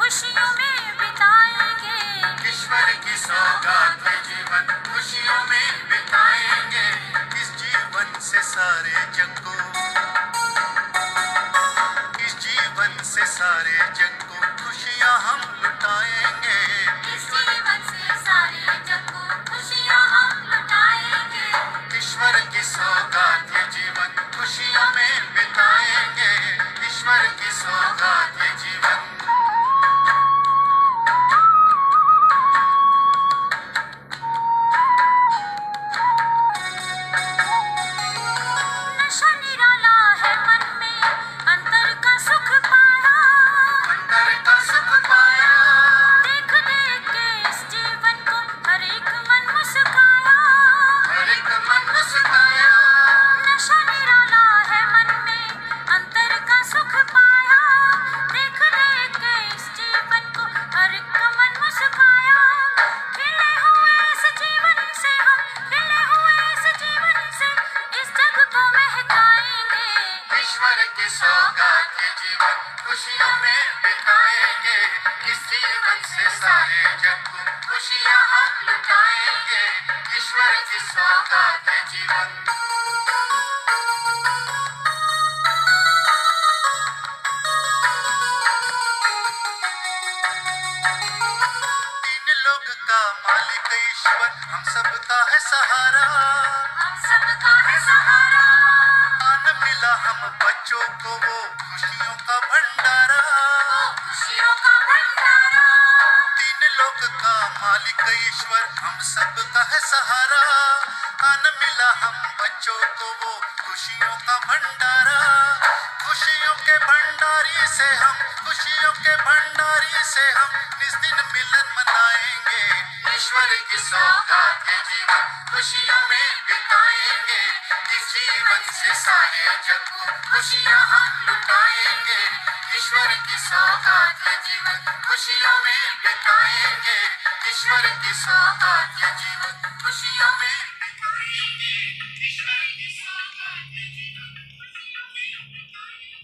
खुशियों में बिताएंगे। ईश्वर की सौगात है जीवन, खुशियों में बिताएंगे। इस जीवन से सारे जग को, इस जीवन से सारे जग को खुशियाँ हम लुटाएंगे। इस जीवन से सारे जग को खुशियाँ हम लुटाएंगे। ईश्वर की सौगात है जीवन, खुशियों में बिताएंगे। ईश्वर की सौगात है जीवन। नशा निराला है मन में, अंतर का सुख पाया, अंतर का सुख पाया। देख देख के इस जीवन को हर एक मन मुस्काया, हर एक मन मुस्काया। नशा निराला है मन में, अंतर का सुख पाया। देख देख के इस जीवन को हर एक मन मुस्काया। खिले हुए इस जीवन से हम, खिले हुए इस जीवन से इस जग को महकाएंगे। ईश्वर की सौगात है जीवन, खुशियों में बिताएंगे। इस जीवन से सारे जग को खुशियाँ हम लुटाएंगे। ईश्वर की सौगात है जीवन। तीन लोग का मालिक ईश्वर, हम सबका है सहारा, हम सबका है सहारा। आन मिला हम बच्चों को वो खुशियों का भंडारा, खुशियों का भंडारा। तीन लोग का मालिक ईश्वर, हम सबका है सहारा। आन मिला हम बच्चों को वो खुशियों का भंडारा। खुशियों के भंडारी से हम, खुशियों के भंडारी से हम इस दिन मिलन मनाएंगे। ईश्वर की सौगात है जीवन, खुशियों में बिताएंगे। इस जीवन से सारे जग को खुशियाँ हम लुटाएंगे। ईश्वर की सौगात है जीवन, खुशियों में बिताएंगे। ईश्वर की सौगात है जीवन, खुशियों में बिताएंगे। ईश्वर की सौगात है जीवन, खुशियों में बिताएंगे।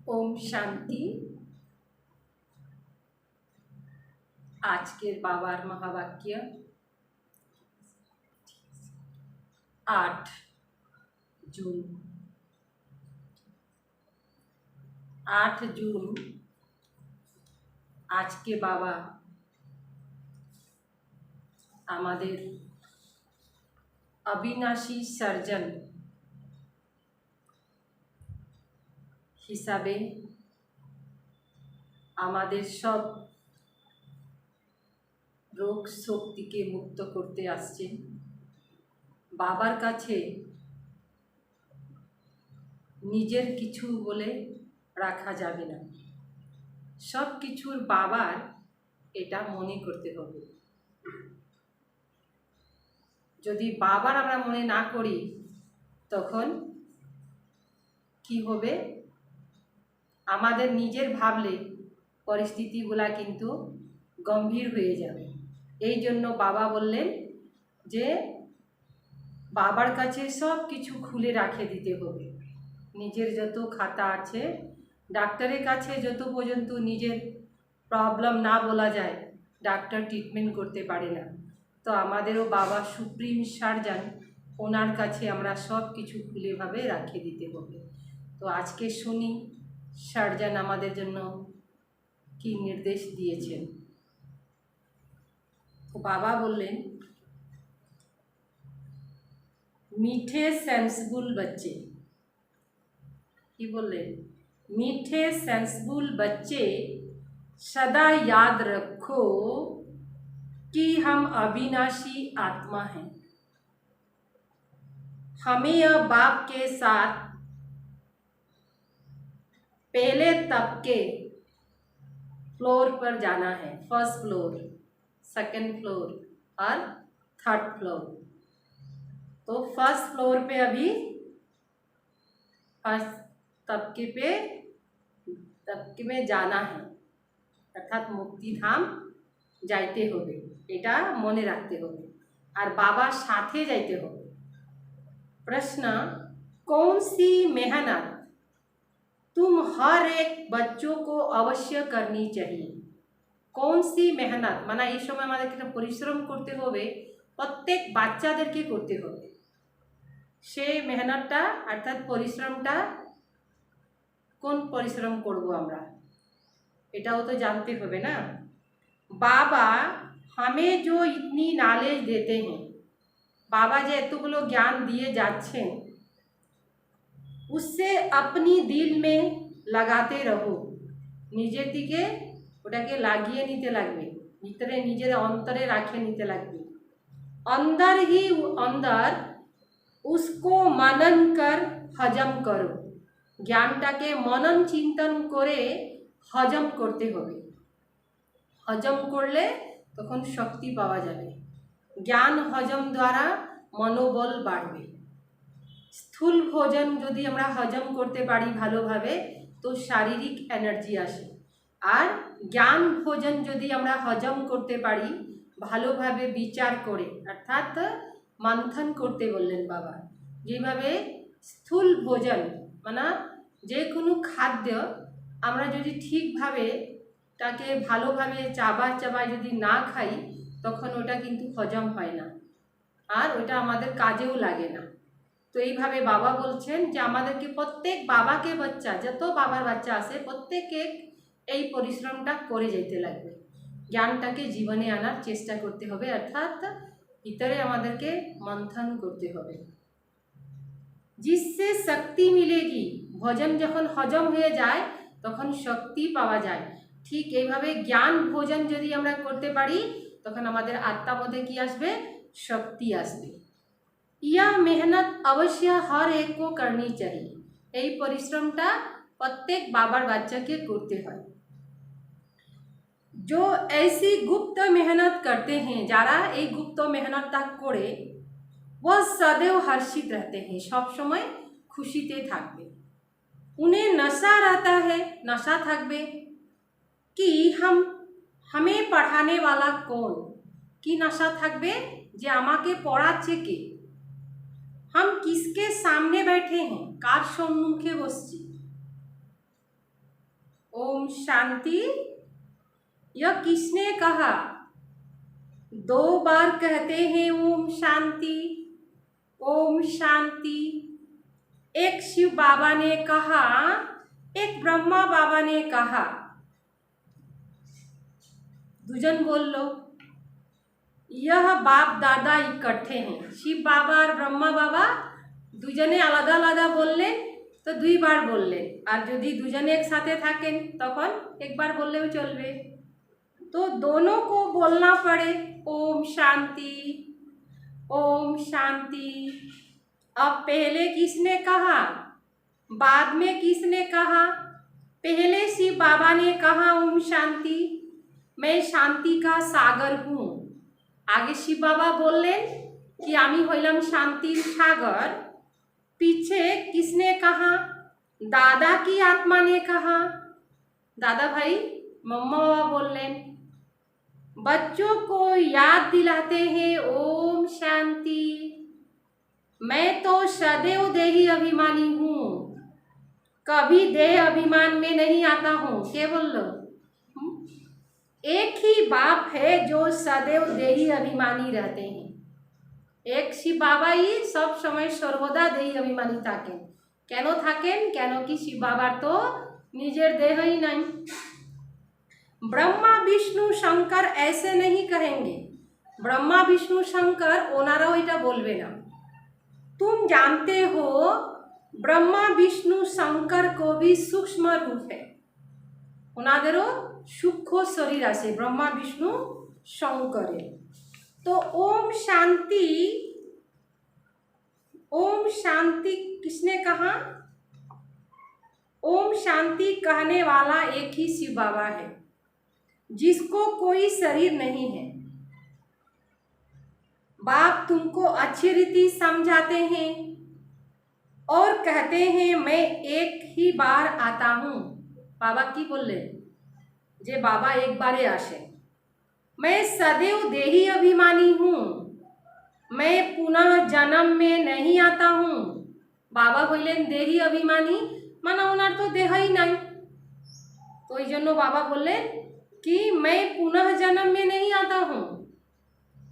ओम शांति। আজকের বাবার মহাবাক্য 8 জুন। 8 জুন আজকে বাবা আমাদের অবিনাশী সার্জন হিসাবে আমাদের সব রোগ শক্তিকে মুক্ত করতে আসছেন। বাবার কাছে নিজের কিছু বলে রাখা যাবে না, সব কিছুর বাবার এটা মনে করতে হবে। যদি বাবার আমরা মনে না করি তখন কি হবে, আমাদের নিজের ভাবলে পরিস্থিতিগুলা কিন্তু গম্ভীর হয়ে যাবে। এই জন্য বাবা বললেন যে বাবার কাছে সব কিছু খুলে রাখে দিতে হবে। নিজের যত খাতা আছে, ডাক্তারের কাছে যত পর্যন্ত নিজের প্রবলেম না বলা যায় ডাক্তার ট্রিটমেন্ট করতে পারে না। তো আমাদেরও বাবা সুপ্রিম সার্জন, ওনার কাছে আমরা সব কিছু খুলেভাবে রাখে দিতে হবে। তো আজকে শুনি সার্জন আমাদের জন্য কি নির্দেশ দিয়েছেন। তো বাবা বললেন, मीठे सेंसबुल बच्चे, কি বললেন, मीठे सेंसबुल बच्चे सदा याद रखो कि हम अविनाशी आत्मा हैं। हमें यह बाप के साथ पहले तबके फ्लोर पर जाना है, फर्स्ट फ्लोर, सेकंड फ्लोर और थर्ड फ्लोर। तो फर्स्ट फ्लोर पे अभी फर्स्ट तबके में जाना है, अर्थात मुक्तिधाम যাইতে হবে, এটা মনে রাখতে হবে। আর বাবার সাথে যাইতে হবে। प्रश्न, कौन सी मेहनत तुम हर एक बच्चों को अवश्य करनी चाहिए? कौन सी मेहनत মানে এই সময় আমাদেরকে একটা পরিশ্রম করতে হবে, প্রত্যেক বাচ্চাদেরকে করতে হবে। সেই মেহনতটা অর্থাৎ পরিশ্রমটা কোন পরিশ্রম করব আমরা, এটাও তো জানতে হবে না। बाबा हमें जो इतनी नॉलेज देते हैं, बाबा যে এতগুলো জ্ঞান দিয়ে যাচ্ছেন, उससे अपनी दिल में लगाते रहो, নিজের দিকে ওটাকে লাগিয়ে নিতে লাগবে, ভিতরে নিজের অন্তরে রাখে নিতে লাগবে। अंदर ही अंदर उसको मनन कर हजम करो, জ্ঞানটাকে মনন চিন্তন করে হজম করতে হবে। হজম করলে তখন শক্তি পাওয়া যাবে, জ্ঞান হজম দ্বারা মনোবল বাড়বে। স্থূল ভোজন যদি আমরা হজম করতে পারি ভালোভাবে, তো শারীরিক এনার্জি আসে। আর জ্ঞান ভোজন যদি আমরা হজম করতে পারি ভালোভাবে বিচার করে, অর্থাৎ মন্থন করতে বললেন বাবা, যেভাবে স্থূল ভোজন মানে যে কোনো খাদ্য আমরা যদি ঠিকভাবে তাকে ভালোভাবে চাবায় যদি না খাই, তখন ওটা কিন্তু হজম হয় না, আর ওটা আমাদের কাজেও লাগে না। তো এইভাবে বাবা বলছেন যে আমাদেরকে প্রত্যেক বাবাকে বাচ্চা, যত বাবার বাচ্চা আছে প্রত্যেককে এই পরিশ্রমটা করে যেতে লাগবে, জ্ঞানটাকে জীবনে আনার চেষ্টা করতে হবে, অর্থাৎ ভিতরে আমাদেরকে মন্থন করতে হবে। जिससे শক্তি মিলেগি, ভোজন যখন হজম হয়ে যায় তখন শক্তি পাওয়া যায়। ঠিক এইভাবে জ্ঞান ভোজন যদি আমরা করতে পারি তখন আমাদের আত্মার মধ্যে কি আসবে, শক্তি আসবে। यह मेहनत अवश्य हर एक को करनी चाहिए, এই পরিশ্রমটা প্রত্যেক বাবার বাচ্চাকে করতে হয়। जो ऐसी गुप्त मेहनत करते हैं, যারা এই গুপ্ত মেহনতটা করে, वह सदैव हर्षित रहते हैं, सब समय খুশিতে থাকবে। उन्हें नशा रहता है, नशा থাকবে कि हमें पढ़ाने वाला कौन, কি नशा থাকবে যে আমাকে পড়াচ্ছে কে, हम किसके सामने बैठे हैं, কার সম্মুখে বসছি। ओम शांति, यह किसने कहा, 2 बार कहते हैं ओम शांति, ओम शांति। एक शिव बाबा ने कहा, एक ब्रह्मा बाबा ने कहा, দুজন বলল। यह बाप दादा इकट्ठे हैं, শিব বাবা আর ব্রহ্মা বাবা দুজনে আলাদা আলাদা বললেন তো 2 বার বললেন, আর যদি দুজনে একসাথে থাকেন তখন একবার বললেও চলবে। तो दोनों को बोलना पड़े ओम शांति, ओम शांति। अब पहले किसने कहा, बाद में किसने कहा? पहले शिव बाबा ने कहा ओम शांति, मैं शांति का सागर हूँ। आगे शिव बाबा बोलें कि आमी हইলাম शांतिर सागर। पीछे किसने कहा? दादा की आत्मा ने कहा, दादा भाई मम्मा बाबा बोलें। बच्चों को याद दिलाते हैं ओम शांति, मैं तो सदैव देही अभिमानी हूँ, कभी देह अभिमान में नहीं आता हूँ। क्या बोल लो, एक ही बाप है जो सदैव देही अभिमानी रहते हैं। एक शिव बाबाई सब समय सर्वदा देही अभिमानी থাকেন। কেন থাকেন? কেন কি শিব বাবার তো নিজের দেহই নাই। ब्रह्मा विष्णु शंकर ऐसे नहीं कहेंगे, ब्रह्मा विष्णु शंकर ओनाराও এটা বলবে না। तुम जानते हो ब्रह्मा विष्णु शंकर को भी सूक्ष्म रूप है, ওনাদেরও সূক্ষ্ম শরীর আছে ব্রহ্মা বিষ্ণু শঙ্করের। तो ओम शांति, ओम शांति किसने कहा? ओम शांति कहने वाला एक ही शिव बाबा है। जिसको कोई शरीर नहीं है। बाप तुमको अच्छी रीति समझाते हैं और कहते हैं मैं एक ही बार आता हूँ। बाबा की बोले जे बाबा एक बारे आसे। मैं सदैव देही अभिमानी हूँ, मैं पुनः जन्म में नहीं आता हूँ। बाबा बोलें देही अभिमानी माना ओनार तो देह ही नहीं, तो এই জন্য बाबा बोलें कि मैं पुनः जन्म में नहीं आता हूँ,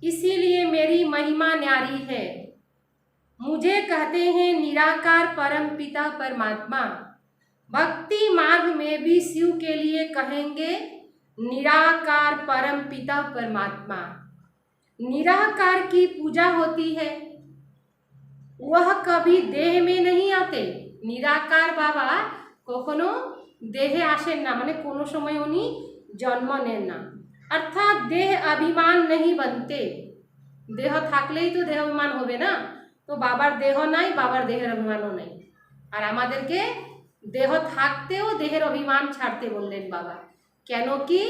इसीलिए मेरी महिमा न्यारी है। मुझे कहते हैं निराकार परम पिता परमात्मा। भक्ति मार्ग में भी शिव के लिए कहेंगे निराकार परम पिता परमात्मा। निराकार की पूजा होती है, वह कभी देह में नहीं आते। निराकार बाबा कखनो देहे आसेन ना, माने कोनो समय उनी जन्म नेन ना, अर्थात देह अभिमान नहीं बनते। देह थाकले ही तो देह अभिमान होबे ना, तो बाबार देह নাই, बाबार देहेर अभिमानও নাই। আর আমাদেরকে দেহ থাকতেও দেহের অভিমান ছাড়তে বললেন বাবা। কেন কি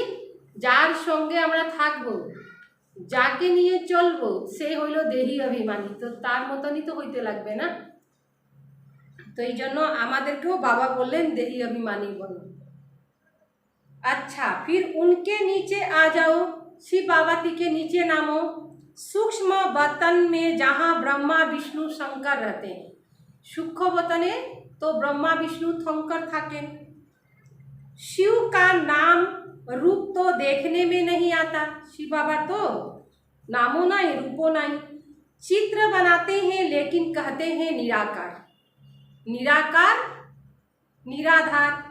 যার সঙ্গে আমরা থাকবো, যাকে নিয়ে চলবো, সে হইল দেহি অভিমানী, তো তার মতনই তো হইতে লাগবে না। তো এই জন্য আমাদেরকেও বাবা বললেন দেহি अभिमानी बनो। अच्छा, फिर उनके नीचे आ जाओ, शिव पार्वती के नीचे नामो। सूक्ष्म वतन में जहाँ ब्रह्मा विष्णु शंकर रहते हैं, सूक्ष्म वतने तो ब्रह्मा विष्णु शंकर थाकें। शिव का नाम रूप तो देखने में नहीं आता, शिव बाबा तो नामो नहीं रूपो नहीं। चित्र बनाते हैं लेकिन कहते हैं निराकार। निराकार निराधार,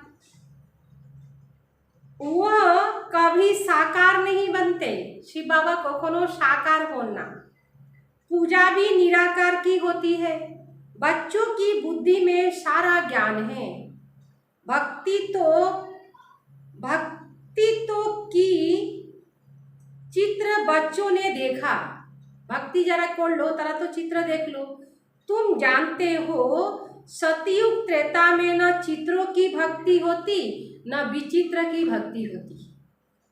वह कभी साकार नहीं बनते। शिव बाबा कखनो साकार होना। पूजा भी निराकार की होती है। बच्चों की बुद्धि में सारा ज्ञान है। भक्ति तो की चित्र बच्चों ने देखा। भक्ति जरा कर लो, तारा तो चित्र देख लो। तुम जानते हो सतयुग त्रेता में न चित्रों की भक्ति होती न विचित्र की भक्ति होती।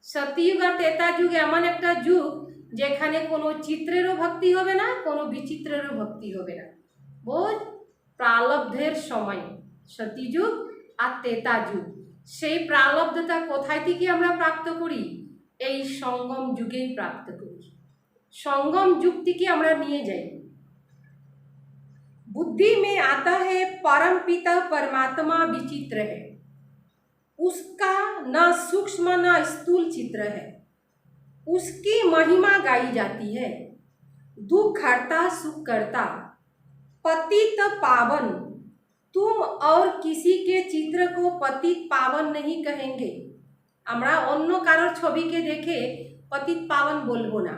सतयुग और त्रेता युग एमन एक युग जेखाने कोनो चित्रेरो भक्ति होबे ना, कोनो विचित्रेरो भक्ति होबे ना। वो प्रारब्धेर समय सतयुग और त्रेता युग, সেই প্রারব্ধতা কোথায় থেকে আমরা প্রাপ্ত করি? এই সঙ্গম যুগেই প্রাপ্ত করি। সঙ্গম যুগ থেকে আমরা নিয়ে যাই। बुद्धि में आता है परम पिता परमात्मा विचित्र है, उसका न सूक्ष्म न स्थूल चित्र है। उसकी महिमा गाई जाती है। दुख हरता सुख करता, पतित पावन। तुम और किसी के चित्र को पतित पावन नहीं कहेंगे। আমরা অন্য কারোর ছবিকে দেখে पतित पावन बोलबो ना।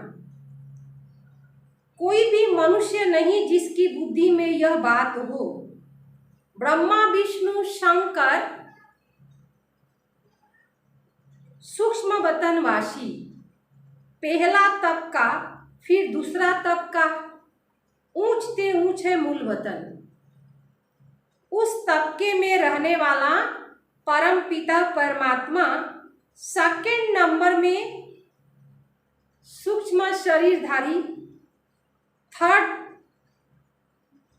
कोई भी मनुष्य नहीं जिसकी बुद्धि में यह बात हो। ब्रह्मा विष्णु शंकर सूक्ष्म वतनवासी, पहला तबका फिर दूसरा तबका, ऊंचते ऊंच है मूल वतन। उस तबके में रहने वाला परम पिता परमात्मा सेकंड नंबर में सूक्ष्म शरीरधारी, थर्ड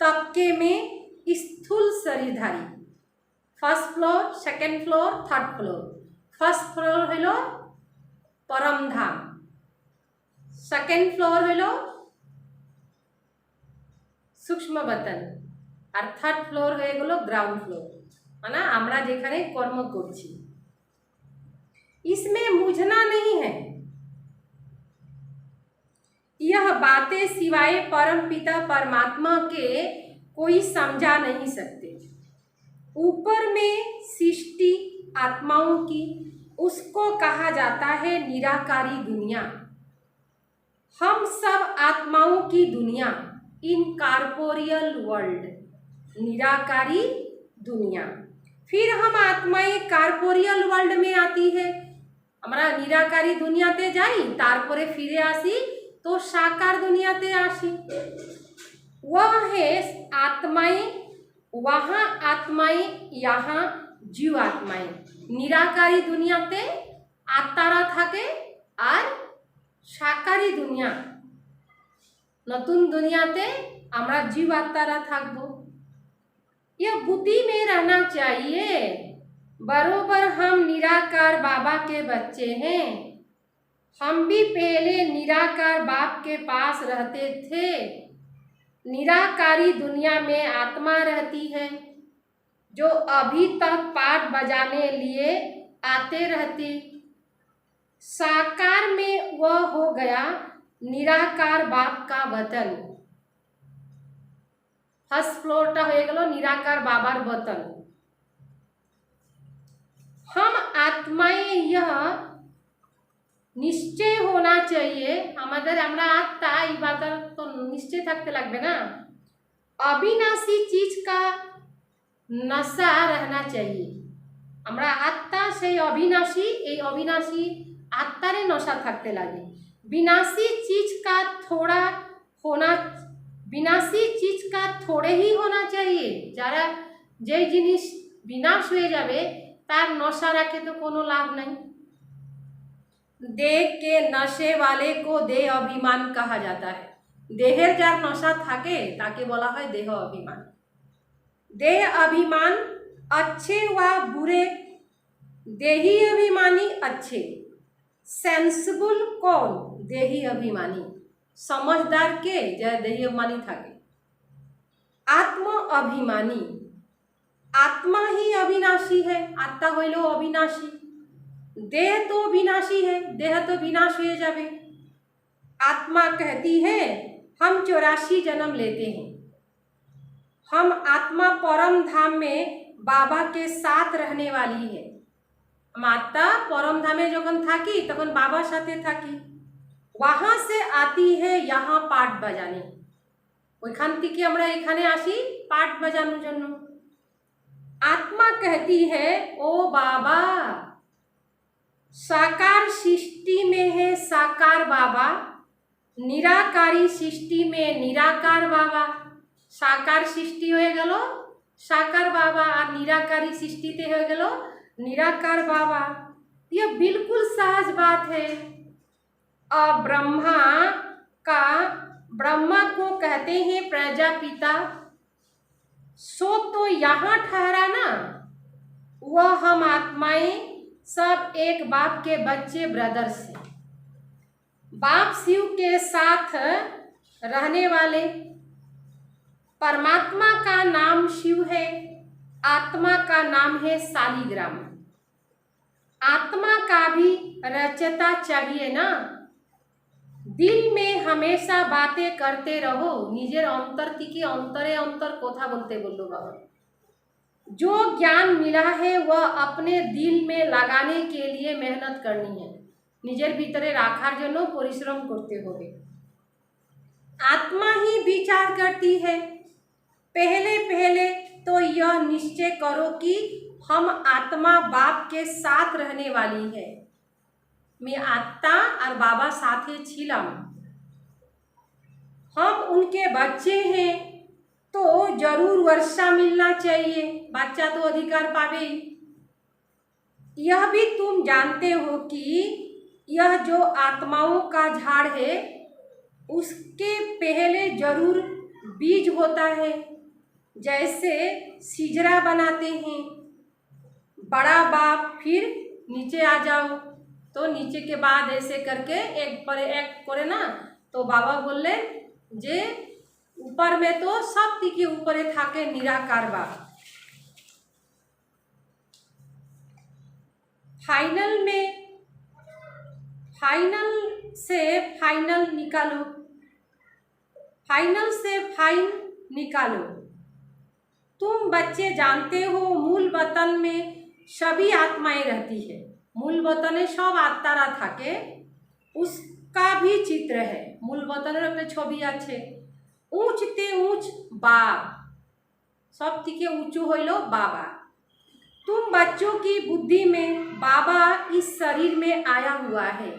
तबके में स्थूल शरीरधारी। First floor, second floor, third floor. First floor hello परम धाम, सेकंड फ्लोर हलो सूक्ष्म वतन, और थर्ड फ्लोर হয়ে গেল ग्राउंड फ्लोर, माना আমরা যেখানে কর্ম করছি। इसमें मुझना नहीं है। यह बातें सिवाय परम पिता परमात्मा के कोई समझा नहीं सकते। ऊपर में सृष्टि आत्माओं की, उसको कहा जाता है निराकारी दुनिया। हम सब आत्माओं की दुनिया, इनकॉर्पोरियल वर्ल्ड, निराकारी दुनिया। फिर हम आत्माएं कॉर्पोरियल वर्ल्ड में आती है। আমরা निराकारी दुनियाते যাই, তারপরে ফিরে আসি तो साकार दुनियाते आसी। वह है आत्माएं, वहाँ आत्माएं, यहाँ जीव आत्माएं। निराकारी दुनियाते আত্মারা থাকে আর সাকারি দুনিয়া, নতুন দুনিয়াতে আমরা जीव आत्मारा থাকবো। यह बुद्धि में रहना चाहिए। बरोबर हम निराकार बाबा के बच्चे हैं। हम भी पहले निराकार बाप के पास रहते थे। निराकारी दुनिया में आत्मा रहती है जो अभी तक पाठ बजाने लिए आते रहती। साकार में वह हो गया निराकार बाप का वतन। फर्स्ट फ्लोरटा হয়ে গেল निराकार बाबार वतन। हम आत्माएं यह निश्चय होना चाहिए हमारे আমরা আত্মা এই বাতার তো নিশ্চয় থাকতে লাগবে না। अविनाशी चीज का नशा रहना चाहिए। আমরা আত্মা সেই অবিনাশী, এই অবিনাশী আত্মারে নশা থাকতে লাগে। विनाशी चीज का थोड़ा होना, विनाशी चीज का थोड़े ही होना चाहिए। যারা যেই জিনিস বিনাশ হয়ে যাবে তার নশা রাখে তো কোনো লাভ নাই। देह के नशे वाले को देह अभिमान कहा जाता है। देहेर जार नशा থাকে তাকে বলা হয় देह अभिमान। देह अभिमान अच्छे व बुरे, देही अभिमानी अच्छे। सेंसिबल कौन? देही अभिमानी। समझदार के जा देही अभिमानी থাকে। आत्म अभिमानी, आत्मा ही अविनाशी है, आत्मा হইল अविनाशी। देह तो विनाशी है, देह तो विनाश हो जावे। आत्मा कहती है हम 84 जन्म लेते हैं। हम आत्मा परम धाम में बाबा के साथ रहने वाली है। हम आत्मा परम धामे যখন থাকি তখন বাবার সাথে থাকি। वहाँ से आती है यहाँ पाठ बजाने। ওইখান থেকে আমরা এখানে আসি পাঠ বাজানোর জন্য। आत्मा कहती है ओ बाबा, साकार सृष्टि में है साकार बाबा, निराकारी सृष्टि में निराकार बाबा। साकार सृष्टि হয়ে গেল साकार बाबा और निराकारी सृष्टिते হয়ে গেল निराकार बाबा। यह बिल्कुल सहज बात है। ब्रह्मा का, ब्रह्मा को कहते हैं प्रजापिता। सो तो यहाँ ठहरा ना, वह हम आत्माएं सब एक बाप के बच्चे ब्रदर्स हैं। बाप शिव के साथ रहने वाले। परमात्मा का नाम शिव है, आत्मा का नाम है शालिग्राम। आत्मा का भी रचता चाहिए ना। दिल में हमेशा बातें करते रहो। निजेर अंतर থেকে অন্তরে অন্তর কথা বলতে বললো बाबा। जो ज्ञान मिला है वह अपने दिल में लगाने के लिए मेहनत करनी है। निजेर भीतरे राखार जन्य परिश्रम करते होबे। आत्मा ही विचार करती है। पहले पहले तो यह निश्चय करो कि हम आत्मा बाप के साथ रहने वाली है। मैं आत्मा और बाबा साथे छिलाम। हम उनके बच्चे हैं तो जरूर वर्षा मिलना चाहिए। बच्चा तो अधिकार पावे ही। यह भी तुम जानते हो कि यह जो आत्माओं का झाड़ है उसके पहले जरूर बीज होता है। जैसे सिजरा बनाते हैं, बड़ा बाप फिर नीचे आ जाओ, तो नीचे के बाद ऐसे करके एक पर एक करे ना। तो बाबा बोले जे ऊपर में तो सब दिखे ऊपरे थाके निराकार बाप। फाइनल में, फाइनल से फाइनल निकालो, फाइनल से फाइन निकालो। तुम बच्चे जानते हो मूल वतन में सभी आत्माएं रहती है। मूल वतने सब आत्मारा थाके, उसका भी चित्र है। मूल वतनेर अपने छवि आछे। ऊंचते ऊंच बाप, सब थेके ऊंचू हইলো बाबा। तुम बच्चों की बुद्धि में बाबा इस शरीर में आया हुआ है।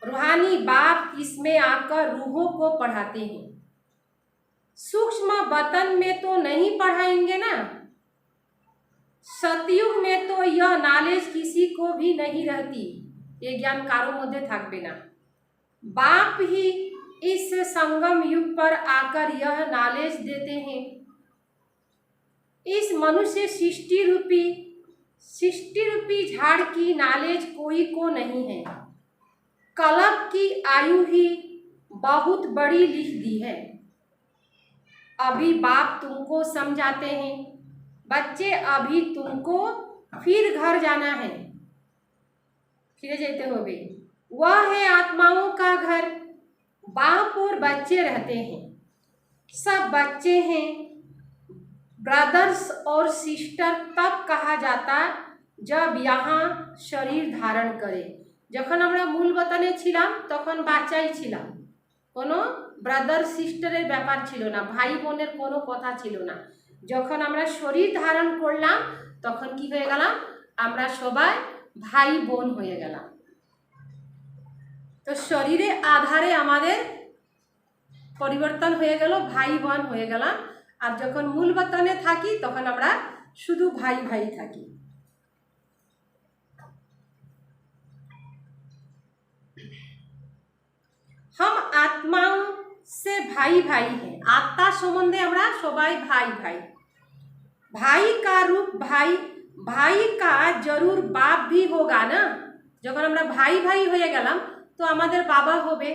रूहानी बाप इसमें आकर रूहों को पढ़ाते हैं। सूक्ष्म वतन में तो नहीं पढ़ाएंगे ना। सतयुग में तो यह नॉलेज किसी को भी नहीं रहती। ये ज्ञान कारो मध्य থাকবে না। बाप ही इस संगम युग पर आकर यह नॉलेज देते हैं। इस मनुष्य सृष्टि रूपी झाड़ की नॉलेज कोई को नहीं है। कल्प की आयु ही बहुत बड़ी लिख दी है। अभी बाप तुमको समझाते हैं, बच्चे अभी तुमको फिर घर जाना है, फिर जाते हो बे। वह है आत्माओं का घर, बाप और बच्चे रहते हैं, सब बच्चे हैं। ब्रदर्स और सिस्टर तब कहा जाता जब यहाँ शरीर धारण करे। যখন আমরা মূল বতনে ছিলাম তখন বাচ্চাই ছিলাম, কোনো ব্রাদার সিস্টারের ব্যাপার ছিল না, ভাই বোনের কোনো কথা ছিল না। যখন আমরা শরীর ধারণ করলাম তখন কি হয়ে গেলাম, আমরা সবাই ভাই বোন হয়ে গেলাম। তো শরীরে আধারে আমাদের পরিবর্তন হয়ে গেল, ভাই বোন হয়ে গেলাম। আর যখন মূল বতনে থাকি তখন আমরা শুধু ভাই ভাই থাকি। हम आत्माओं से भाई भाई हैं। आत्मा सम्बन्धे আমরা সবাই ভাই ভাই। भाई का रूप भाई का जरूर बाप भी होगा ना। যখন আমরা ভাই ভাই হয়ে গেলাম তো আমাদের বাবা হবে।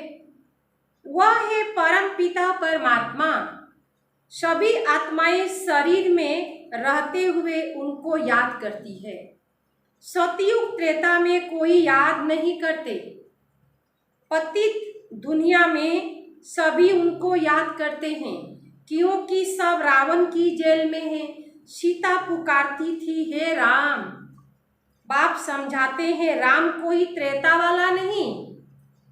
वह है परम पिता परमात्मा। सभी आत्माएं शरीर में रहते हुए उनको याद करती है। सतयुग त्रेता में कोई याद नहीं करते। पतित दुनिया में सभी उनको याद करते हैं, क्योंकि सब रावण की जेल में हैं। सीता पुकारती थी, हे राम। बाप समझाते हैं राम कोई त्रेता वाला नहीं।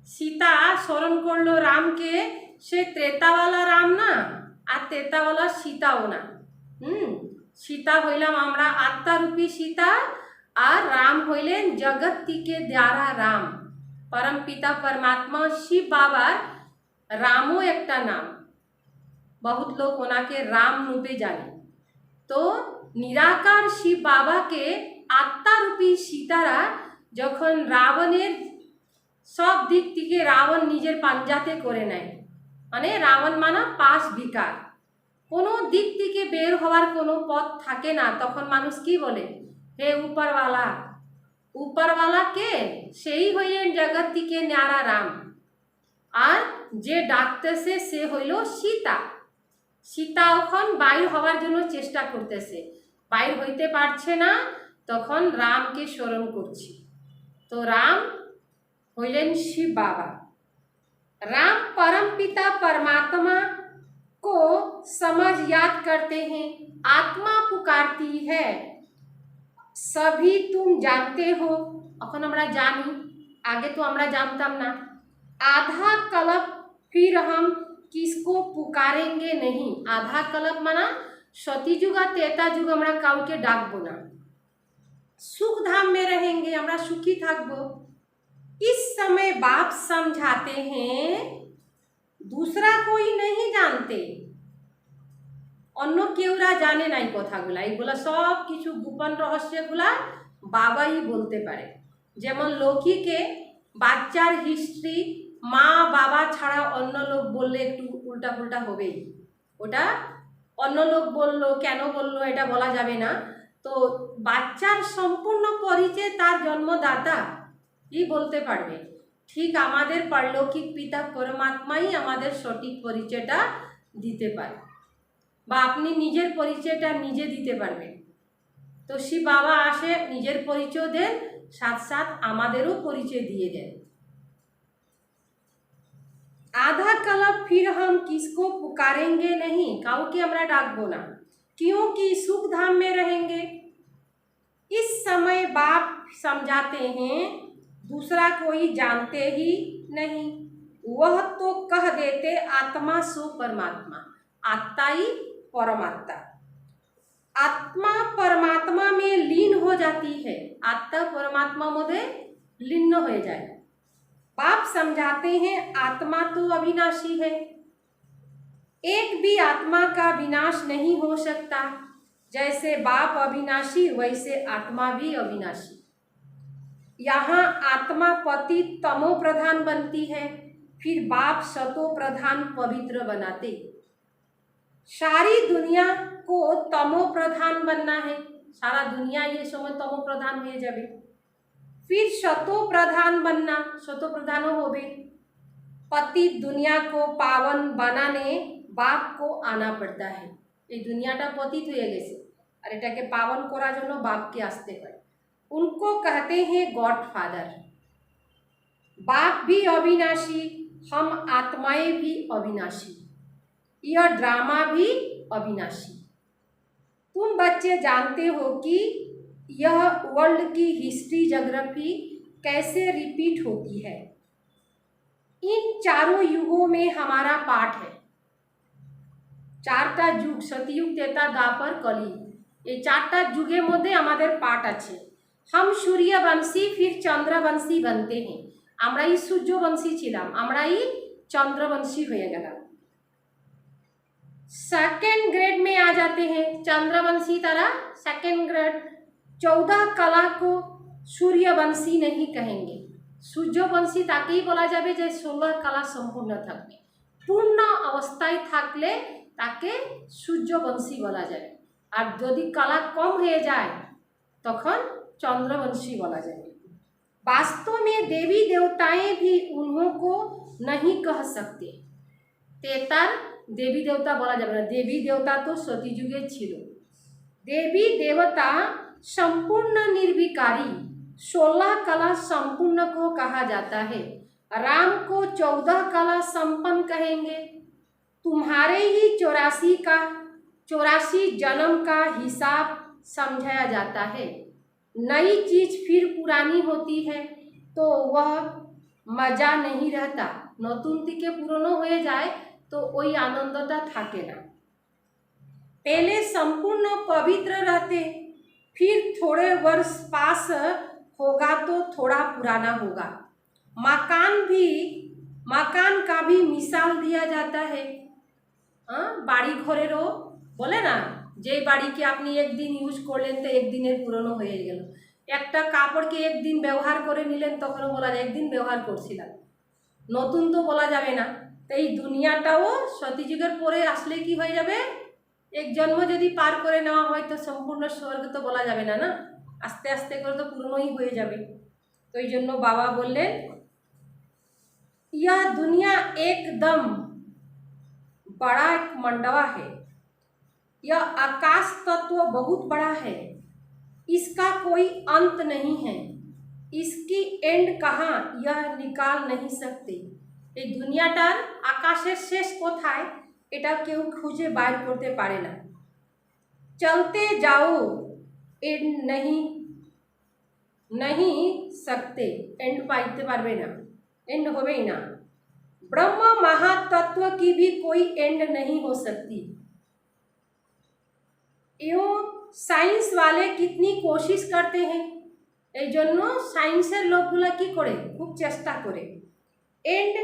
सीता स्मरण कर लो राम के, से त्रेता वाला राम ना, আর त्रेता वाला सीताও না। सीता হইলাম আমরা আত্মারূপী सीता, আর রাম হইলেন জগৎটিকে দ্বারা রাম। परम पिता परमात्मा शिव बाबार रामो एकटा नाम, बहुत लोग ओनाके राम रूपे जाने। तो निराकार शिव बाबा के आत्मा रूपी सीतारा যখন রাবণের সব দিক থেকে রাবণ নিজের পাঞ্জাতে করে নেয়, মানে রাবণ মানা পাশ বিকার, কোনো দিক থেকে বের হওয়ার কোনো পথ থাকে না, তখন মানুষ কি বলে, হে উপরওয়ালা। উপরওয়ালা কে? সেই হইলেন জগৎ থেকে ন্যারা রাম। আর যে ডাকতেছে সে হইল সীতা। সীতা এখন বাইর হওয়ার জন্য চেষ্টা করতেছে, বাইর হইতে পারছে না, তখন রামকে স্মরণ করছি। তো রাম হইলেন शिव बाबा। राम परम पिता परमात्मा को समझ याद करते हैं। आत्मा पुकारती है, सभी तुम जानते हो। এখন আমরা জানি, आगे तो আমরা জানতাম না। आधा कल्प फिर हम किसको पुकारेंगे नहीं। आधा कल्प माना সতীযুগ আর ত্রেতা যুগ আমরা কাউকে ডাকবো না। সুখ ধাম में रहेंगे, আমরা সুখী থাকবো। इस समय बाप समझाते हैं, दूसरा कोई नहीं जानते। অন্য কেউরা জানে না এই কথাগুলা, এইগুলা সব কিছু গোপন রহস্যগুলা বাবাই বলতে পারে। যেমন লৌকিকে বাচ্চার হিস্ট্রি মা বাবা ছাড়া অন্য লোক বললে একটু উল্টা পুল্টা হবেই। ওটা অন্য লোক বললো, কেন বললো এটা বলা যাবে না। তো বাচ্চার সম্পূর্ণ পরিচয় তার জন্মদাতা ই বলতে পারবে। ঠিক আমাদের পারলৌকিক পিতা পরমাত্মাই আমাদের সঠিক পরিচয়টা দিতে পারে, বা আপনি নিজের পরিচয়টা নিজে দিতে পারবেন। তো শিব বাবা আসে, নিজের পরিচয় দেন, সাথ সাথ আমাদেরও পরিচয় দিয়ে দেন। आधा कल्प फिर हम किसको पुकारेंगे नहीं, काउके हमरा डाकबो ना, क्योंकि सुख धाम में रहेंगे। इस समय बाप समझाते हैं, दूसरा कोई जानते ही नहीं। वह तो कह देते आत्मा सो परमात्मा। आत्मा ही परमात्मा, आत्मा परमात्मा में लीन हो जाती है। आत्मा परमात्मा मध्ये लीन हो जाए। बाप समझाते हैं आत्मा तो अविनाशी है, एक भी आत्मा का विनाश नहीं हो सकता। जैसे बाप अविनाशी वैसे आत्मा भी अविनाशी। यहाँ आत्मा पति तमो प्रधान बनती है, फिर बाप सतो प्रधान पवित्र बनाते। सारी दुनिया को तमो प्रधान बनना है, सारा दुनिया ये समय तमो प्रधान हो जाए, फिर सतो प्रधान बनना, सतो प्रधान होबे। पति दुनिया को पावन बनाने बाप को आना पड़ता है। ये दुनियाटा पतित हो गेছে और एटाके पावन করার জন্য বাপকে আসতে হয়। उनको कहते हैं गॉड फादर। बाप भी अविनाशी, हम आत्माएं भी अविनाशी, यह ड्रामा भी अविनाशी। तुम बच्चे जानते हो कि यह वर्ल्ड की हिस्ट्री ज्योग्राफी कैसे रिपीट होती है। इन चारों युगों में हमारा पाठ है। चारटा युग, सतयुग, त्रेता, द्वापर, कली, ये चारटा युगेर मध्य हमारे पाठ আছে। हम सूर्यवंशी फिर चंद्रवंशी बनते हैं। আমরাই সূর্যবংশী ছিলাম, আমরাই चंद्रवंशी हो गया। सेकेंड ग्रेड में आ जाते हैं चंद्रवंशी तारा सेकेंड ग्रेड। 14 कला को सूर्यवंशी नहीं कहेंगे, सूर्यवंशी ताकेই বলা যাবে যে 16 कला সম্পূর্ণ থাকবে। পূর্ণ অবস্থায় থাকলে তাকে সূর্যবংশী বলা যাবে, আর যদি कला কম হয়ে যায় তখন चंद्रवंशी बोला जाए। वास्तव में देवी देवताएं भी उन्हों को नहीं कह सकते। तेतर देवी देवता बोला जाए, देवी देवता तो सतीजुगे छिलो। देवी देवता संपूर्ण निर्विकारी 16 कला संपूर्ण को कहा जाता है। राम को 14 कला संपन्न कहेंगे। तुम्हारे ही 84 जन्म का हिसाब समझाया जाता है। नई चीज फिर पुरानी होती है तो वह मजा नहीं रहता। नतून থেকে পুরনো হয়ে যায় तो ওই আনন্দটা থাকে না। पहले संपूर्ण पवित्र रहते, फिर थोड़े वर्ष पास होगा तो थोड़ा पुराना होगा। मकान का भी मिसाल दिया जाता है। বাড়ি ঘরেরও বলে না, যেই বাড়িকে আপনি একদিন ইউজ করলেন তো একদিনের পুরনো হয়ে গেল। একটা কাপড়কে একদিন ব্যবহার করে নিলেন তখনও বলা যায় একদিন ব্যবহার করছিলাম, নতুন তো বলা যাবে না। তো এই দুনিয়াটাও সতীযুগের পরে আসলে কি হয়ে যাবে, এক জন্ম যদি পার করে নেওয়া হয় তো সম্পূর্ণ স্বর্গ তো বলা যাবে না, না আস্তে আস্তে করে তো পুরনোই হয়ে যাবে। তো এই জন্য বাবা বললেন यह दुनिया एकदम बड़ा एक मंडवा है। यह आकाश तत्व बहुत बड़ा है, इसका कोई अंत नहीं है। इसकी एंड कहाँ यह निकाल नहीं सकते। ये दुनियाटार आकाशेर शेष कोथाय এটা কেউ খুঁজে বাইর করতে পারে না। चलते जाओ एंड नहीं सकते, एंड पाइते पारबे ना, एंड होबेई ना। ब्रह्म महातत्व की भी कोई एंड नहीं हो सकती। एवं साइंस वाले कितनी कोशिश करते हैं, এই জন্য সায়েন্সের লোকগুলা কি করে, খুব চেষ্টা করে एंड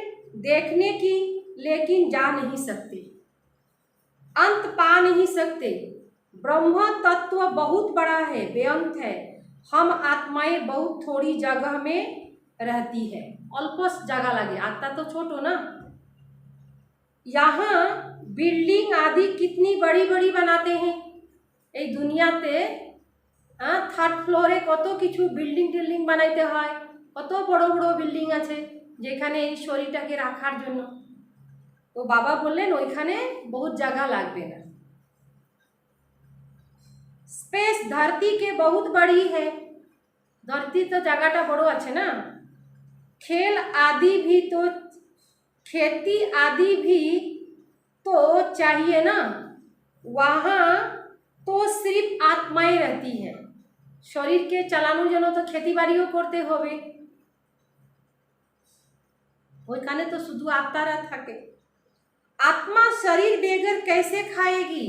देखने की, लेकिन जा नहीं सकते, अंत पा नहीं सकते। ब्रह्म तत्व बहुत बड़ा है, बेअंत है। हम आत्माएं बहुत थोड़ी जगह में रहती है, अल्प जगह लगे, आत्मा तो छोटो ना। यहाँ बिल्डिंग आदि कितनी बड़ी बड़ी बनाते हैं। এই দুনিয়াতে থার্ড ফ্লোরে কত কিছু বিল্ডিং টিল্ডিং বানাইতে হয়, কত বড় বড় বিল্ডিং আছে যেখানে এই শরীরটাকে রাখার জন্য। তো বাবা বললেন ওইখানে बहुत जगह লাগবে না। स्पेस धरती के बहुत बड़ी है, धरती तो जगहटा बड़ो আছে ना। खेल आदि भी तो, खेती आदि भी तो चाहिए ना। वहाँ तो सिर्फ आत्माएं रहती है। शरीर के चालानोर जন্য तो खेती बाड़ियों करते होबे, ওইখানে तो শুধু আত্মারা থাকে। आत्मा शरीर बेगर कैसे खाएगी।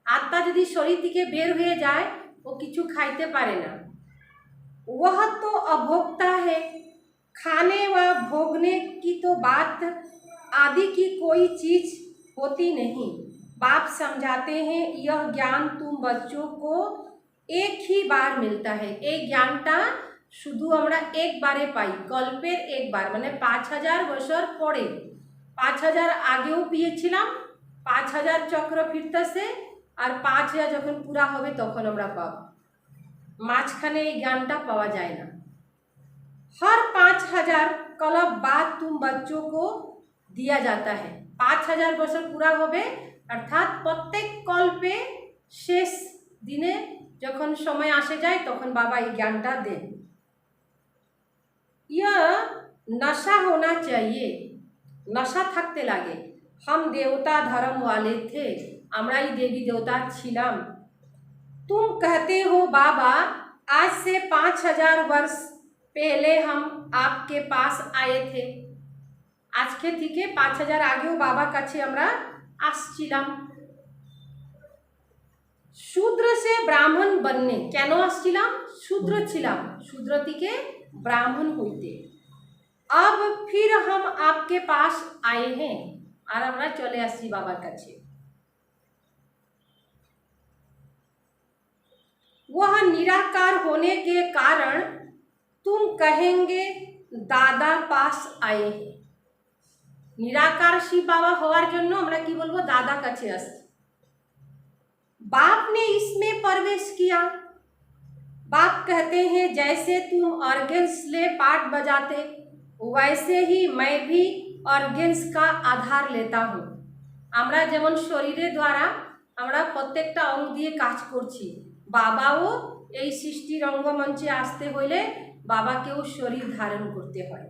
आत्मा यदि शरीर থেকে বের হয়ে যায় ও কিছু খাইতে পারে না। वह तो अभोक्ता है, खाने व भोगने की तो बात आदि की कोई चीज होती नहीं। बाप समझाते हैं यह ज्ञान तुम बच्चों को एक ही बार मिलता है। এই জ্ঞানটা শুধু আমরা একবারে পাই, কল্পের একবার, মানে 5000 বছর পরে। 5000 আগেও পেয়েছিলাম, 5000 চক্র ফিরতেছে, আর 5000 যখন পুরা হবে তখন আমরা পাবো। মাঝখানে এই জ্ঞানটা পাওয়া যায় না। हर 5000 कल्प बाद तुम बच्चों को दिया जाता है। 5000 বছর পুরা হবে, অর্থাৎ প্রত্যেক কল্পে শেষ দিনে যখন সময় আসে যায় তখন বাবা এই জ্ঞানটা দেন। यह नशा होना चाहिए, नशा থাকতে লাগে। हम देवता धर्म वाले थे, আমরাই দেবী দেবতা ছিলাম। तुम कहते हो बाबा आज से 5000 वर्ष पहले हम आपके पास आए थे। আজকে থেকে 5000 আগেও বাবার কাছে আমরা আসছিলাম। শূদ্র সে ব্রাহ্মণ बनने, কেন আসছিলাম? শূদ্র ছিলাম, শূদ্র থেকে ব্রাহ্মণ হইতে। अब फिर हम आपके पास आए हैं, আর আমরা চলে আসছি বাবার কাছে। वह निराकार होने के कारण तुम कहेंगे दादा पास आए हैं। निराकार शिव बाबा হওয়ার জন্য আমরা কি বলবো? দাদা কাছে আসছি। बाप ने इसमें प्रवेश किया। बाप कहते हैं जैसे तुम ऑर्गन्स ले पार्ट बजाते वैसे ही मैं भी ऑर्गन्स का आधार लेता हूँ। আমরা যেমন শরীরের দ্বারা আমরা প্রত্যেকটা অঙ্গ দিয়ে কাজ করছি, বাবাও এই সৃষ্টির রঙ্গমঞ্চে আসতে হইলে বাবাকেও শরীর ধারণ করতে হয়।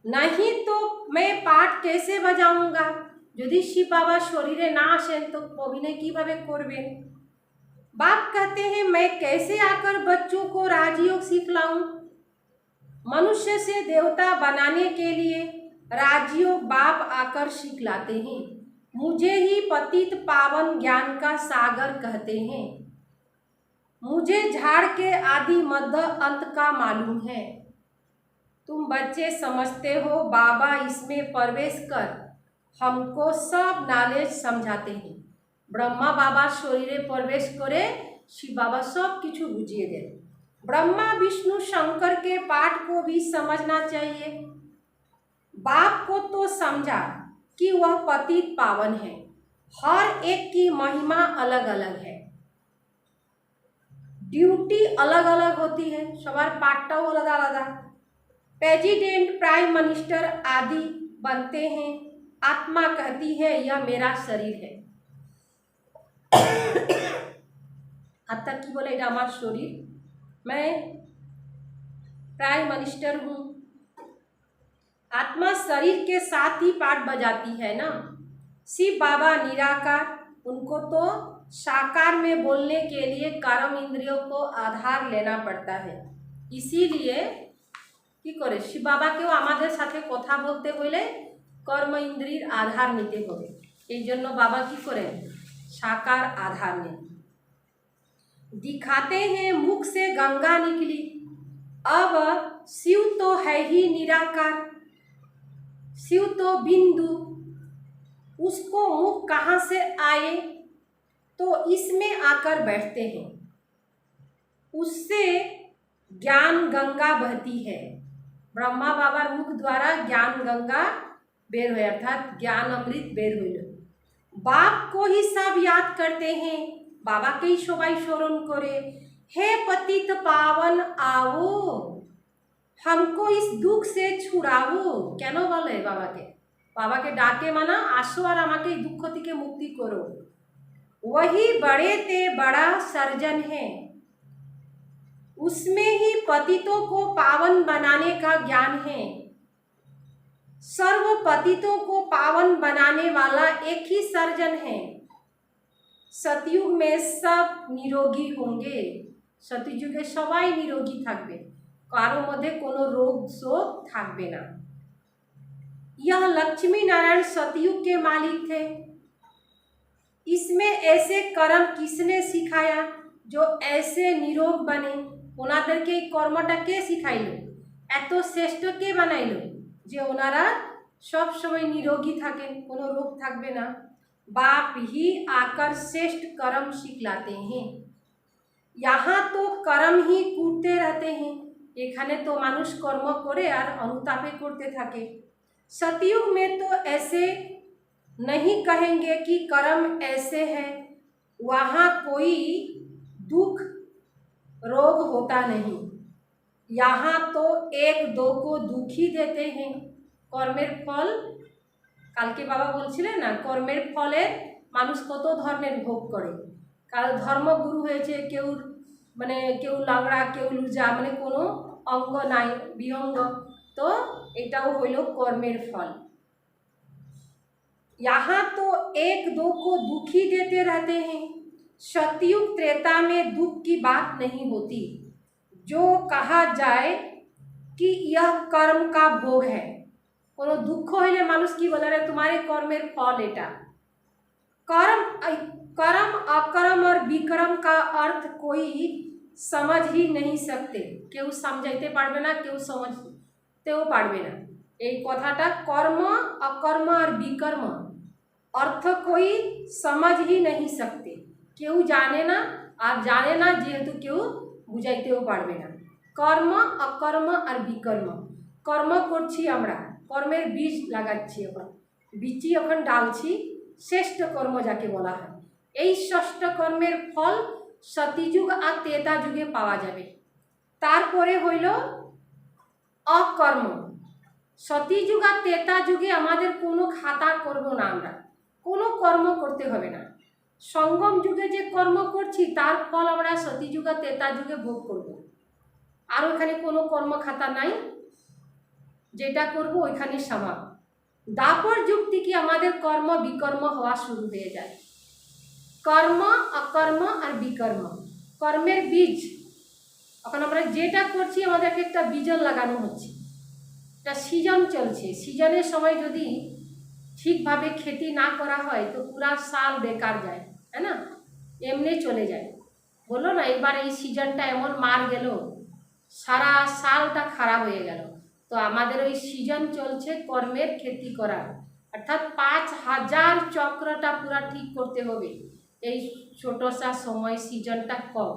नहीं तो मैं पाठ कैसे बजाऊंगा, যদি শিব বাবা শরীরে না আসেন তো অভিনয় কিভাবে করবেন? बाप कहते हैं मैं कैसे आकर बच्चों को राजयोग सिखलाऊं। मनुष्य से देवता बनाने के लिए राजयोग बाप आकर सिखलाते हैं। मुझे ही पतित पावन ज्ञान का सागर कहते हैं। मुझे झाड़ के आदि मध्य अंत का मालूम है। तुम बच्चे समझते हो बाबा इसमें प्रवेश कर हमको सब नॉलेज समझाते हैं। ब्रह्मा बाबा शरीरे प्रवेश करे शिव बाबा सब किछु बुझिए दें। ब्रह्मा विष्णु शंकर के पाठ को भी समझना चाहिए। बाप को तो समझा कि वह पतित पावन है, हर एक की महिमा अलग अलग है, ड्यूटी अलग अलग होती है, सवार पाठटाओ अलग अलग। प्रेसिडेंट प्राइम मिनिस्टर आदि बनते हैं। आत्मा कहती है यह मेरा शरीर है। आत्मा की बोले ये हमारा शरीर, मैं प्राइम मिनिस्टर हूँ। आत्मा शरीर के साथ ही पाठ बजाती है ना। शिव बाबा निराकार, उनको तो साकार में बोलने के लिए कर्म इंद्रियों को आधार लेना पड़ता है। इसीलिए কি করে শিব বাবাকেও আমাদের সাথে কথা বলতে হলে কর্ম ইন্দ্রির আধার নিতে হবে। এই জন্য বাবা কি করেন? সাকার আধার নেন। दिखाते हैं मुख से गंगा निकली, अब शिव तो है ही निराकार, शिव तो बिंदु, उसको मुख कहाँ से आए? तो इसमें आकर बैठते हैं, उससे ज्ञान गंगा बहती है। ब्रह्मा बाबार मुख द्वारा ज्ञान गंगा बेर हुए, अर्थात ज्ञान अमृत बेर हुए। बाप को ही सब याद करते हैं, बाबा के ही सबाई स्मरण करे। हे पतित पावन आओ, हमको इस दुख से छुड़ाओ। কেন বলে বাবাকে? বাবাকে ডাকে মানা, আসো আর আমাকে এই দুঃখ থেকে মুক্তি করো। वही बड़े ते बड़ा सर्जन है, उसमें ही पतितों को पावन बनाने का ज्ञान है। सर्व पतितों को पावन बनाने वाला एक ही सर्जन है। सतयुग में सब निरोगी होंगे, सतयुगे सबाई निरोगी থাকবে, কারো মধ্যে কোনো রোগ শোক থাকবে না। यह लक्ष्मी नारायण सतयुग के मालिक थे। इसमें ऐसे कर्म किसने सिखाया जो ऐसे निरोग बने? ওনাদেরকে এই কর্মটা কে শিখাইলো? এত শ্রেষ্ঠ কে বানাইলো যে ওনারা সব সময় নিরোগী থাকেন, কোনো রোগ থাকবে না। बाप ही आकर श्रेष्ठ कर्म सिखलाते हैं। यहाँ तो कर्म ही कूटते रहते हैं, এখানে তো মানুষ কর্ম করে আর অনুতাপে করতে থাকে। सतयुग में तो ऐसे नहीं कहेंगे कि कर्म ऐसे है, वहाँ कोई दुख रोग होता नहीं, यहाँ तो एक दो को दुखी देते हैं। কর্মের ফল, কালকে বাবা বলছিলেন না, কর্মের ফলে মানুষ কত ধরনের ভোগ করে। কাল ধর্মগুরু হয়েছে, কেউ মানে কেউ লাংড়া, কেউ লুজা, মানে কোনো অঙ্গ নাই, বিহঙ্গ, তো এটাও হইল কর্মের ফল। यहाँ तो एक दो को दुखी देते रहते हैं, सतयुग त्रेता में दुख की बात नहीं होती। जो कहा जाए कि यह कर्म का भोग है, কোনো দুঃখ হইলে মানুষ কি বলে, রে তোমার কর্মের ফল এটা। कर्म कर्म अकर्म और विकर्म का अर्थ कोई समझ ही नहीं सकते, কেউ समझाইতে পারবে না, কেউ समझতেও পারবে না। এই কথাটা কর্ম অকর্ম আর বিকর্ম অর্থ कोई समझ ही नहीं सकते, কেউ জানে না, আর জানে না যেহেতু কেউ বুঝাইতেও পারবে না। কর্ম অকর্ম আর বিকর্ম, কর্ম করছি আমরা, কর্মের বীজ লাগাচ্ছি, এখন বীজই এখন ডালছি, শ্রেষ্ঠ কর্ম যাকে বলা হয়। এই ষষ্ঠ কর্মের ফল সতীযুগ আর ত্রেতা যুগে পাওয়া যাবে। তারপরে হইল অকর্ম। সতীযুগ আর ত্রেতা যুগে আমাদের কোনো খাতা করব না, আমরা কোনো কর্ম করতে হবে না। সঙ্গম যুগে যে কর্ম করছি তার ফল আমরা সতীযুগ আর ত্রেতা যুগে ভোগ করব। আর ওখানে কোনো কর্ম খাতা নাই, যেটা করব ওইখানে সমাপ্ত। দাপর যুগ থেকে আমাদের কর্ম বিকর্ম হওয়া শুরু হয়ে যায়। কর্ম অকর্ম আর বিকর্ম, কর্মের বীজ, এখন আমরা যেটা করছি আমাদেরকে একটা বীজন লাগানো হচ্ছে, একটা সিজন চলছে। সিজনের সময় যদি ঠিকভাবে খেতি না করা হয় তো পুরা সাল বেকার যায়, তাই না, এমনি চলে যায়। বললো না এবার এই সিজনটা এমন মার গেল, সারা সালটা খারাপ হয়ে গেল। তো আমাদের ওই সিজন চলছে কর্মের খেতি করার, অর্থাৎ 5000 চক্রটা পুরা ঠিক করতে হবে। এই ছোটসা সময়, সিজনটা কম,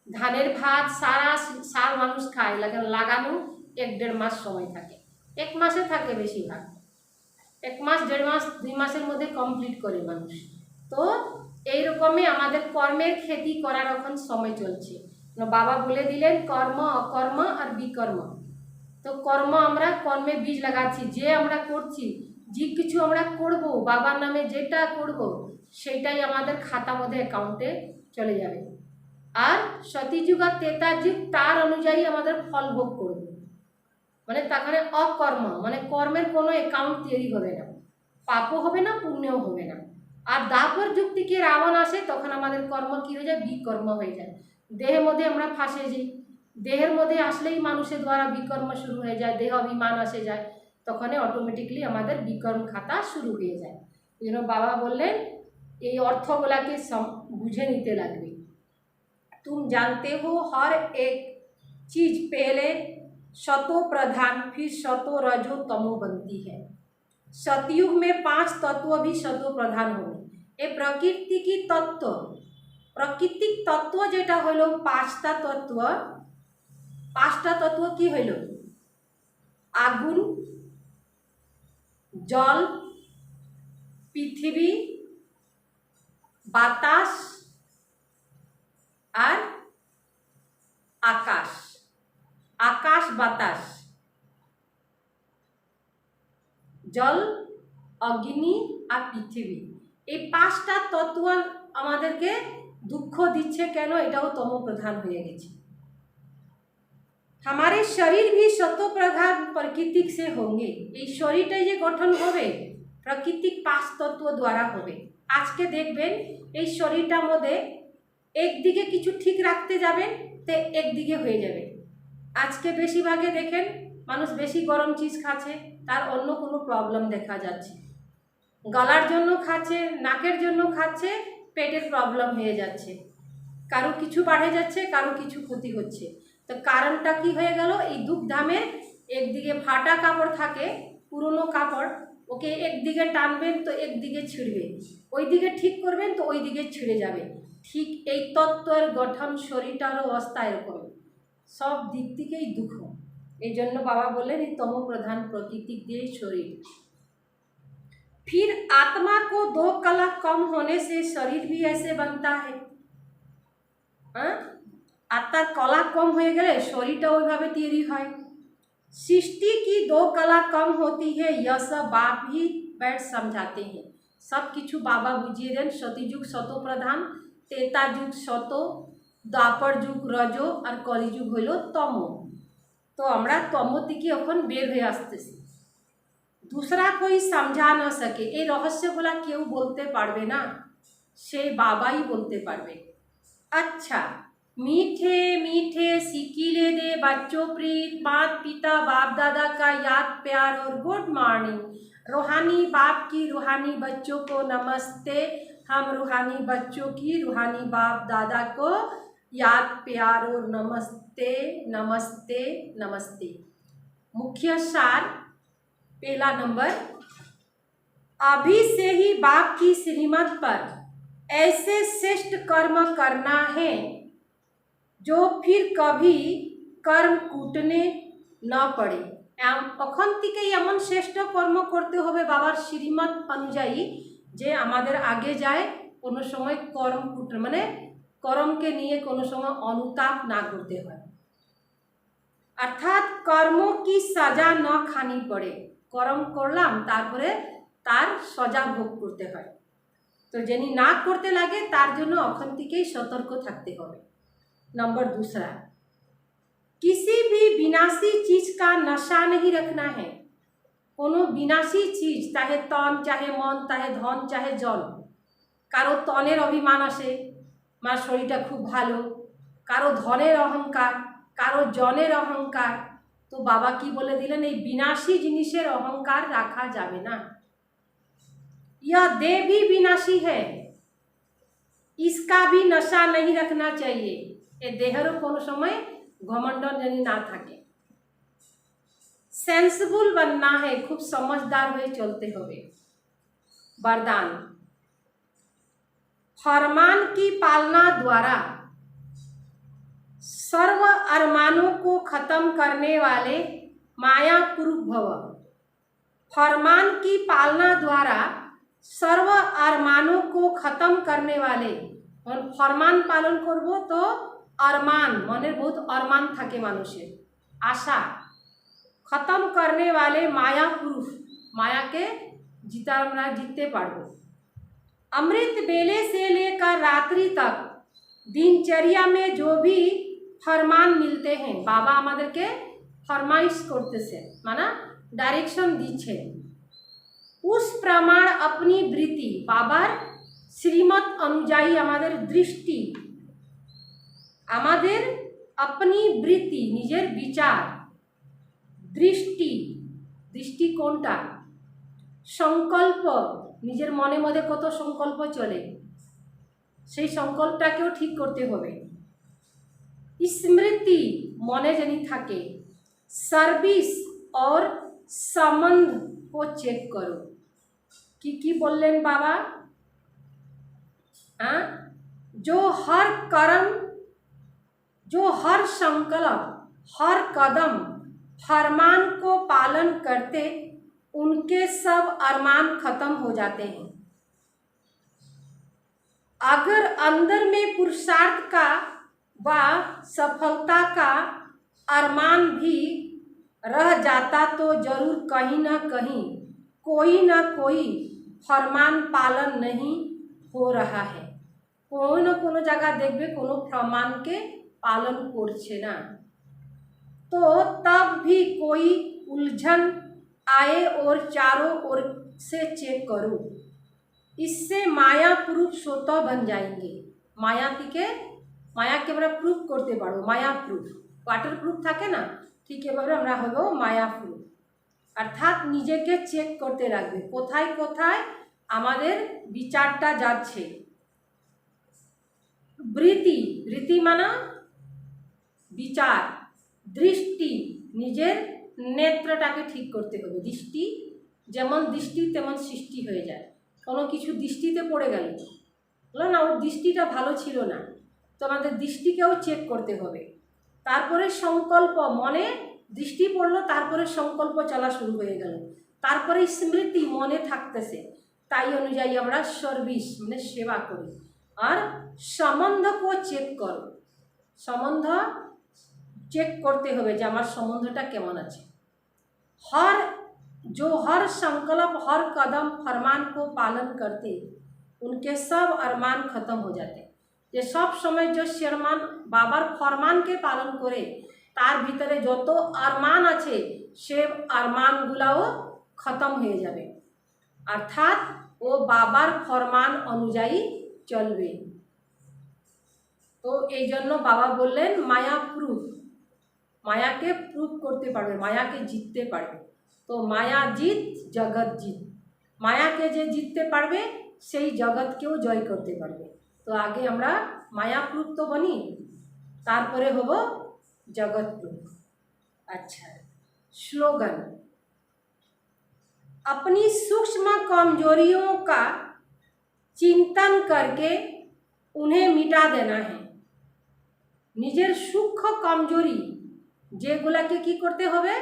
ধানের ভাত সারা সাল মানুষ খায়, লাগানো 1-1.5 মাস সময় থাকে, 1 মাসে থাকে বেশিরভাগ, 1 মাস 1.5 মাস 2 মাসের মধ্যে কমপ্লিট করে মানুষ। তো এইরকমই আমাদের কর্মের খেতি করার এখন সময় চলছে। বাবা বলে দিলেন কর্ম অকর্ম আর বিকর্ম। তো কর্ম, আমরা কর্মে বীজ লাগাচ্ছি, যে আমরা করছি, যে কিছু আমরা করব, বাবার নামে যেটা করব সেটাই আমাদের খাতা মধ্যে অ্যাকাউন্টে চলে যাবে। আর সতীযুগ আর ত্রেতা যুগ তার অনুযায়ী আমাদের ফল ভোগ করব, মানে তাখানে অকর্ম, মানে কর্মের কোনো অ্যাকাউন্ট তৈরি হবে না, পাপও হবে না পুণ্যও হবে না। আর দাপর যুগ থেকে রাবণ আসে, তখন আমাদের কর্ম কী হয়ে যায়, বিকর্ম হয়ে যায়। দেহের মধ্যে আমরা ফাঁসে যাই, দেহের মধ্যে আসলেই মানুষের দ্বারা বিকর্ম শুরু হয়ে যায়, দেহ অভিমান আসে যায়, তখন অটোমেটিকলি আমাদের বিকর্ম খাতা শুরু হয়ে যায়। এই জন্য বাবা বললেন এই অর্থগুলাকে বুঝে নিতে লাগবে। तुम जानते हो हर एक चीज पहले सतो प्रधान फिर सतो रजो तमो बनती है। सतयुग में 5 तत्व भी सतो प्रधान हो। ये प्रकृति की तत्व, प्राकृतिक तत्व जेटा हইল 5টা तत्व, 5টা तत्व কি হইল, আগুন, জল, পৃথিবী, বাতাস আর আকাশ। আকাশ বাতাস, জল, অগ্নি আর পৃথিবী, এই 5টা তত্ত্ব আমাদেরকে দুঃখ দিচ্ছে কেন, এটাও তম প্রধান হয়ে গেছে। हमारे शरीर भी सतो प्रधान प्राकृतिक से होंगे। এই শরীরটাই যে গঠন হবে প্রাকৃতিক 5 তত্ত্ব দ্বারা হবে। আজকে দেখবেন এই শরীরটার মধ্যে একদিকে কিছু ঠিক রাখতে যাবেন তো একদিকে হয়ে যাবে। আজকে বেশিরভাগে দেখেন মানুষ বেশি গরম চিজ খাচ্ছে, তার অন্য কোনো প্রবলেম দেখা যাচ্ছে, গলার জন্য খাচ্ছে, নাকের জন্য খাচ্ছে, পেটের প্রবলেম হয়ে যাচ্ছে, কারো কিছু বাড়ে যাচ্ছে, কারো কিছু ক্ষতি হচ্ছে। তো কারণটা কি হয়ে গেল, এই দুগ্ধামের একদিকে ফাটা কাপড় থাকে, পুরনো কাপড়, ওকে একদিকে টানবেন তো একদিকে ছিঁড়বে, ওই দিকে ঠিক করবেন তো ওই দিকে ছিঁড়ে যাবে। ঠিক এই তত্ত্বের গঠন শরীরটারও অবস্থা এরকম, সব দিক থেকেই দুঃখ। এই জন্য বাবা বললেন এই তমোপ্রধান প্রকৃতি দিয়েই শরীর। फिर आत्मा को 2 कला कम होने से शरीर भी ऐसे बनता है। আত্মার কলা কম হয়ে গেলে শরীরটা ওইভাবে তৈরি হয়। सृष्टि की 2 कला कम होती है, यह सब बाप ही बैठ समझाते हैं। सब কিছু বাবা বুঝিয়ে দেন। সতীযুগ শত প্রধান, ত্রেতা যুগ শত, দ্বাপর যুগ রজ, আর কলিযুগ হইল তম। তো আমরা তম থেকে এখন বের হয়ে আসতেছি। दूसरा कोई समझा न सके, এই রহস্যগুলা কেউ বলতে পারবে না, সেই বাবাই বলতে পারবে। अच्छा, मीठे मीठे सिकीले दे बच्चों प्रीत, मात पिता बाप दादा का याद प्यार और गुड मॉर्निंग। रूहानी बाप की रूहानी बच्चों को नमस्ते। हम रूहानी बच्चों की रूहानी बाप दादा को याद प्यार और नमस्ते नमस्ते नमस्ते। मुख्य सार पहला नंबर, अभी से ही बाप की श्रीमत पर ऐसे श्रेष्ठ कर्म करना है जो फिर कभी कर्म कूटने न पड़े। এখন থেকে এমন শ্রেষ্ঠ কর্ম করতে হবে বাবার শ্রীমত অনুযায়ী যে আমাদের আগে যায়, কোনো সময় কর্ম কূট মানে কর্মকে নিয়ে কোনো সময় অনুতাপ না করতে হয়, অর্থাৎ কর্ম কি সাজা ন খানি পড়ে। কর্ম করলাম তারপরে তার সজা ভোগ করতে হয়, তো যিনি না করতে লাগে তার জন্য এখন থেকেই সতর্ক থাকতে হবে। नंबर दूसरा, किसी भी विनाशी चीज का नशा नहीं रखना है। কোনো বিনাশী চিজ, চাহে তন চাহে মন চাহে ধন চাহে জল। কারো তনের অভিমান আসে, আমার শরীরটা খুব ভালো, কারো ধনের অহংকার, কারো জনের অহংকার। তো বাবা কি বলে দিলেন, এই বিনাশী জিনিসের অহংকার রাখা যাবে না। यह देह भी विनाशी है, इसका भी नशा नहीं रखना चाहिए। এ দেহেরও কোনো সময় ঘমণ্ডন যেন না থাকে। सेंसिबल बनना है, खूब समझदार হয়ে চলতে হবে। वरदान, फरमान की पालना द्वारा सर्व अरमानों को खत्म करने वाले माया पुरुष भव। फरमान की पालना द्वारा सर्व अरमानों को खत्म करने वाले, और फरमान पालन करब तो अरमान मনের बहुत अरमान থাকে মানুষের आशा, खत्म करने वाले माया पुरुष, माया के जीता আমরা জিততে পারবো। अमृत बेले से लेकर रात्रि तक दिनचर्या में जो भी फरमान मिलते हैं, बाबा আমাদেরকে फरमाइश করতেছে মানে डायरेक्शन দিচ্ছে। उस प्रमाण अपनी वृत्ति, बाबार श्रीमत अनुযায়ী আমাদের দৃষ্টি, আমাদের अपनी वृत्ति নিজের বিচার, দৃষ্টি দৃষ্টিকোণটা, সংকল্প নিজের মনে মধ্যে কত সংকল্প চলে সেই সংকল্পটাকেও ঠিক করতে হবে। স্মৃতি মনে জানি থাকে, সার্ভিস और संबंध को चेक करो। की बोलें बाबा, जो हर कर्म, जो हर संकल्प, हर कदम फरमान को पालन करते, उनके सब अरमान खत्म हो जाते हैं। अगर अंदर में पुरुषार्थ का व सफलता का अरमान भी रह जाता तो जरूर कहीं न कहीं कोई न कोई फरमान पालन नहीं हो रहा है। কোনো না কোনো জায়গা দেখবে কোনো ফরমানকে पालन করছে না, तो तब भी कोई उलझन आए और चारों ओर से चेक करो, इससे माया प्रूफ स्वतः बन जाएंगे। माया থেকে মায়াকে আমরা প্রুফ করতে পারবো, মায়া প্রুফ, ওয়াটার প্রুফ থাকে না, ঠিক এভাবে আমরা হবো মায়া প্রুফ। অর্থাৎ নিজেকে চেক করতে রাখবে কোথায় কোথায় আমাদের বিচারটা যাচ্ছে। বৃত্তি, বৃত্তি মানে বিচার, দৃষ্টি নিজের নেত্রটাকে ঠিক করতে হবে। দৃষ্টি যেমন দৃষ্টি তেমন সৃষ্টি হয়ে যায়, কোনো কিছু দৃষ্টিতে পড়ে গেল, বললো না ওর দৃষ্টিটা ভালো ছিল না, তো আমাদের দৃষ্টিকেও চেক করতে হবে। তারপরে সংকল্প, মনে দৃষ্টি পড়লো, তারপরে সংকল্প চলা শুরু হয়ে গেল, তারপরে স্মৃতি মনে থাকতেছে, তাই অনুযায়ী আমরা সার্ভিস মানে সেবা করি। আর সম্বন্ধকে চেক করো, সম্বন্ধ চেক করতে হবে যে আমার সম্বন্ধটা কেমন আছে। हर संकल्प हर कदम फरमान को पालन करते उनके सब अरमान खत्म हो जाते। যে সব সময় যে শেরমান বাবার ফরমানকে পালন করে তার ভিতরে যত আরমান আছে সে আরমানগুলাও খতম হয়ে যাবে, অর্থাৎ ও বাবার ফরমান অনুযায়ী চলবে। তো এই জন্য বাবা বললেন মায়া প্রুফ, মায়াকে প্রুফ করতে পারবে, মায়াকে জিততে পারবে। তো মায়া জিত জগৎ জিত, মায়াকে যে জিততে পারবে সেই জগৎকেও জয় করতে পারবে। তো আগে আমরা মায়া প্রুফ তো বনি, তারপরে হব জগৎ প্রুফ। अच्छा स्लोगन, अपनी सूक्ष्म कमजोरियों का चिंतन करके उन्हें मिटा देना है। নিজের সূক্ষ্ম কমজোরি যেগুলাকে কি করতে হবে,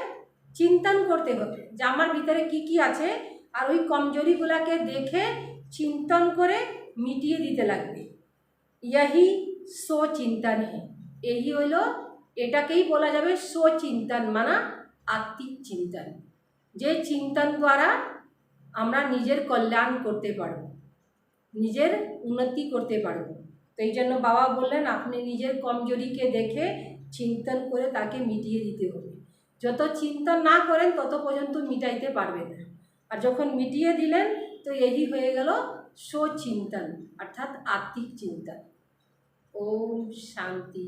চিন্তন করতে হবে যে আমার ভিতরে কি কি আছে, আর ওই কমজোরিগুলাকে দেখে চিন্তন করে মিটিয়ে দিতে লাগবে। यही सो चिंतन है, यही হইল, এটাকেই বলা যাবে সো চিন্তন, মানে আত্মিক চিন্তন, যে চিন্তন দ্বারা আমরা নিজের কল্যাণ করতে পারব, নিজের উন্নতি করতে পারব। তো এই জন্য বাবা বললেন আপনি নিজের কমজোরিকে দেখে চিন্তন করে তাকে মিটিয়ে দিতে হবে। যত চিন্তন না করেন তত পর্যন্ত মিটাইতে পারবেন না, আর যখন মিটিয়ে দিলেন তো এই হয়ে গেল সো চিন্তন, অর্থাৎ আত্মিক চিন্তন। ওম শান্তি।